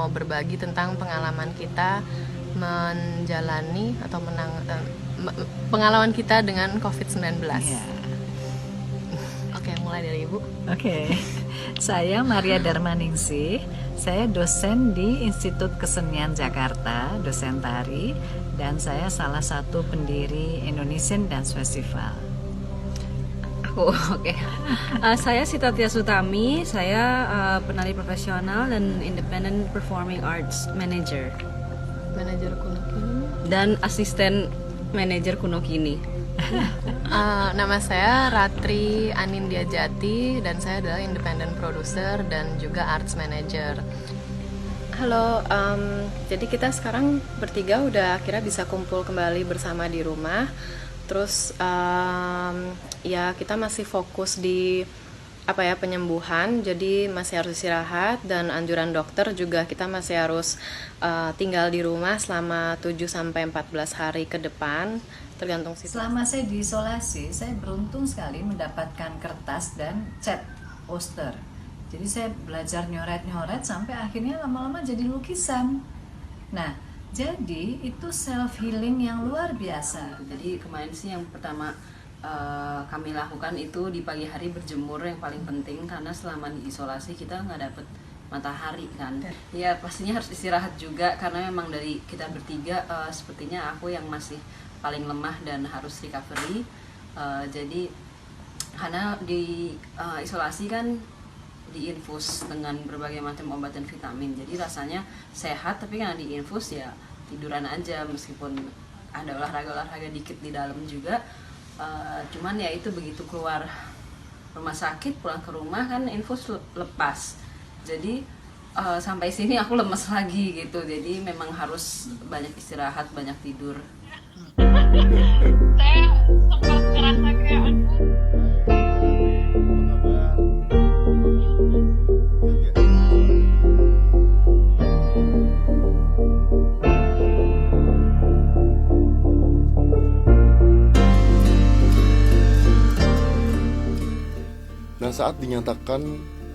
mau berbagi tentang pengalaman kita menjalani atau pengalaman kita dengan COVID-19. Ya. Oke, mulai dari Ibu. Oke, saya Maria Darmaningsih. Saya dosen di Institut Kesenian Jakarta, dosen tari, dan saya salah satu pendiri Indonesian Dance Festival. Oke. Saya Sita Tias Utami, saya penari profesional dan Independent Performing Arts Manager Manajer kuno kini. dan asisten manajer kuno kini. Nama saya Ratri Anindya Jati dan saya adalah independent producer dan juga arts manager. Halo, jadi kita sekarang bertiga udah akhirnya bisa kumpul kembali bersama di rumah. Terus ya kita masih fokus di penyembuhan, jadi masih harus istirahat dan anjuran dokter juga kita masih harus tinggal di rumah selama 7-14 hari ke depan tergantung situasi. Selama saya diisolasi, saya beruntung sekali mendapatkan kertas dan cat poster. Jadi saya belajar nyoret-nyoret sampai akhirnya lama-lama jadi lukisan. Nah, jadi itu self healing yang luar biasa. Jadi kemarin sih yang pertama kami lakukan itu di pagi hari berjemur, yang paling penting karena selama diisolasi kita nggak dapet matahari kan. Ya pastinya harus istirahat juga karena memang dari kita bertiga sepertinya aku yang masih paling lemah dan harus recovery. Jadi karena di isolasi kan diinfus dengan berbagai macam obat dan vitamin, jadi rasanya sehat, tapi karena diinfus ya tiduran aja meskipun ada olahraga dikit di dalam juga. Cuman ya itu begitu keluar rumah sakit pulang ke rumah kan infus lepas, jadi sampai sini aku lemes lagi gitu, jadi memang harus banyak istirahat, banyak tidur. Saya sempat ngerasa kayak Nah, saat dinyatakan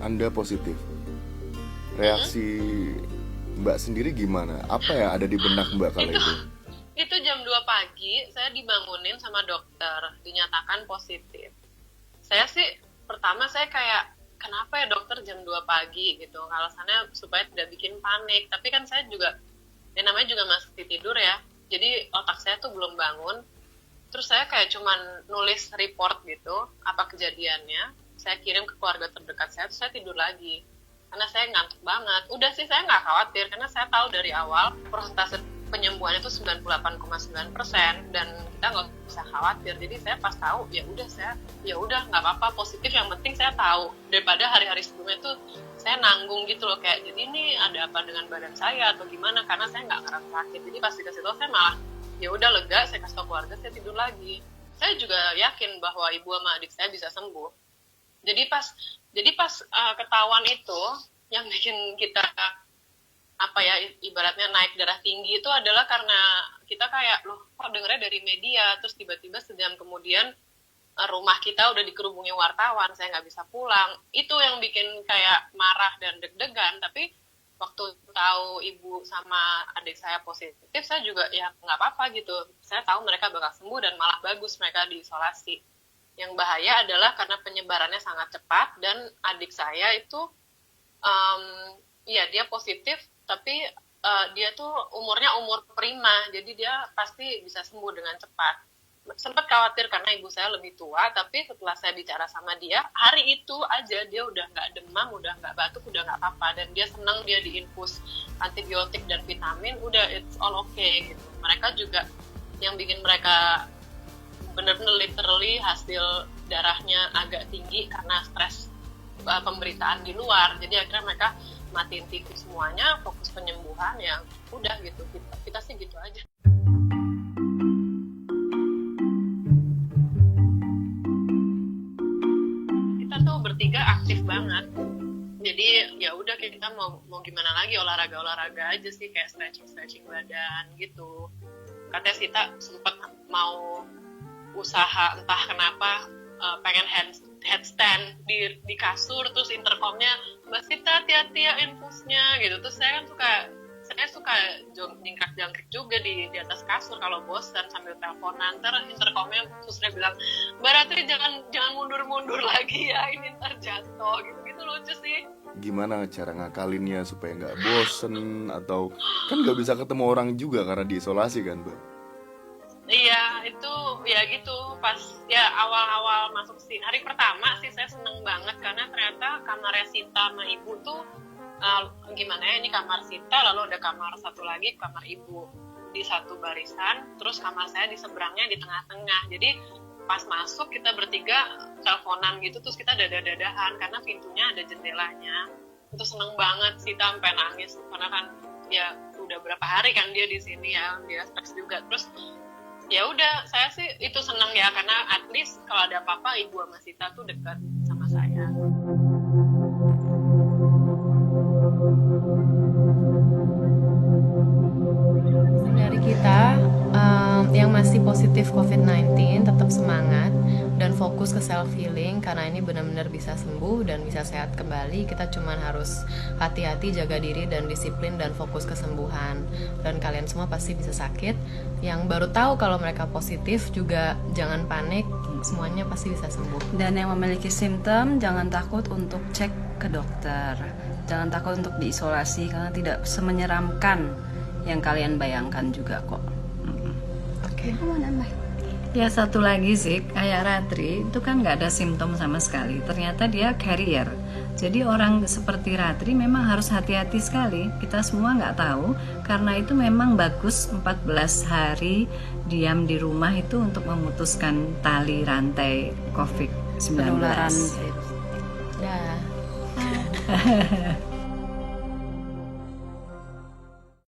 Anda positif, reaksi Mbak sendiri gimana? Apa yang ada di benak Mbak kala itu? Itu jam 2 pagi, saya dibangunin sama dokter, dinyatakan positif. Saya sih, pertama saya kayak, kenapa ya dokter jam 2 pagi gitu, alasannya supaya tidak bikin panik. Tapi kan saya juga, namanya juga masih tidur ya, jadi otak saya tuh belum bangun. Terus saya kayak cuman nulis report gitu, apa kejadiannya, saya kirim ke keluarga terdekat saya, terus saya tidur lagi. Karena saya ngantuk banget. Udah sih saya nggak khawatir, karena saya tahu dari awal persentase penyembuhan itu 98,9% dan kita nggak bisa khawatir. Jadi saya pas tahu ya udah nggak apa-apa, positif, yang penting saya tahu, daripada hari-hari sebelumnya tuh saya nanggung gitu loh, kayak jadi ini ada apa dengan badan saya atau gimana, karena saya nggak ngerasa sakit. Jadi pas dikasih tahu saya malah ya udah lega, saya kasih tahu keluarga, saya tidur lagi. Saya juga yakin bahwa ibu sama adik saya bisa sembuh. Jadi pas ketahuan itu yang bikin kita ibaratnya naik darah tinggi itu adalah karena kita kayak loh kok dengernya dari media, terus tiba-tiba sejam kemudian rumah kita udah dikerubungi wartawan, saya nggak bisa pulang. Itu yang bikin kayak marah dan deg-degan. Tapi waktu tahu ibu sama adik saya positif, saya juga ya nggak apa-apa gitu. Saya tahu mereka bakal sembuh dan malah bagus mereka diisolasi. Yang bahaya adalah karena penyebarannya sangat cepat dan adik saya itu dia positif, tapi dia tuh umurnya umur prima, jadi dia pasti bisa sembuh dengan cepat. Sempat khawatir karena ibu saya lebih tua, tapi setelah saya bicara sama dia, hari itu aja dia udah nggak demam, udah nggak batuk, udah nggak apa-apa, dan dia senang, dia diinfus antibiotik dan vitamin, udah it's all okay gitu. Mereka juga yang bikin mereka benar-benar literally hasil darahnya agak tinggi karena stres pemberitaan di luar, jadi akhirnya mereka matiin TV semuanya, fokus penyembuhan, ya udah gitu, kita sih gitu aja. Kita tuh bertiga aktif banget, jadi ya udah kita mau gimana lagi, olahraga aja sih, kayak stretching badan gitu. Katanya Sita sempat mau usaha entah kenapa pengen headstand di kasur, terus intercomnya Mbak Sita hati-hati ya infusnya gitu. Terus saya suka jingkrak-jangkrik juga di atas kasur kalau bosan sambil teleponan. Ntar intercomnya susternya bilang, Mbak Ratri jangan mundur-mundur lagi ya, ini ntar jatuh gitu lucu sih. Gimana cara ngakalinnya supaya nggak bosen, atau kan nggak bisa ketemu orang juga karena diisolasi kan, Mbak? Iya, itu ya gitu. Pas ya awal-awal masuk sini, hari pertama sih saya seneng banget karena ternyata kamarnya Sita sama Ibu tuh gimana ya, ini kamar Sita, lalu ada kamar satu lagi, kamar Ibu di satu barisan, terus kamar saya di seberangnya di tengah-tengah. Jadi pas masuk kita bertiga teleponan gitu, terus kita dada-dadahan karena pintunya ada jendelanya. Itu seneng banget, Sita sampai nangis karena kan ya udah berapa hari kan dia di sini ya, dia stres juga. Terus ya udah, saya sih itu seneng ya karena at least kalau ada apa-apa Ibu sama Sita tuh dekat sama saya. Dari kita yang masih positif COVID-19 tetap semangat dan fokus ke self healing karena ini benar-benar bisa sembuh dan bisa sehat kembali. Kita cuma harus hati-hati, jaga diri dan disiplin dan fokus kesembuhan. Dan kalian semua pasti bisa sakit. Yang baru tahu kalau mereka positif juga jangan panik, semuanya pasti bisa sembuh. Dan yang memiliki simptom jangan takut untuk cek ke dokter. Jangan takut untuk diisolasi karena tidak semenyeramkan yang kalian bayangkan juga kok. Oke. Ya satu lagi sih, kayak Ratri itu kan nggak ada simptom sama sekali. Ternyata dia carrier. Jadi orang seperti Ratri memang harus hati-hati sekali. Kita semua nggak tahu, karena itu memang bagus 14 hari diam di rumah itu untuk memutuskan tali rantai COVID-19. Penularan. Dah.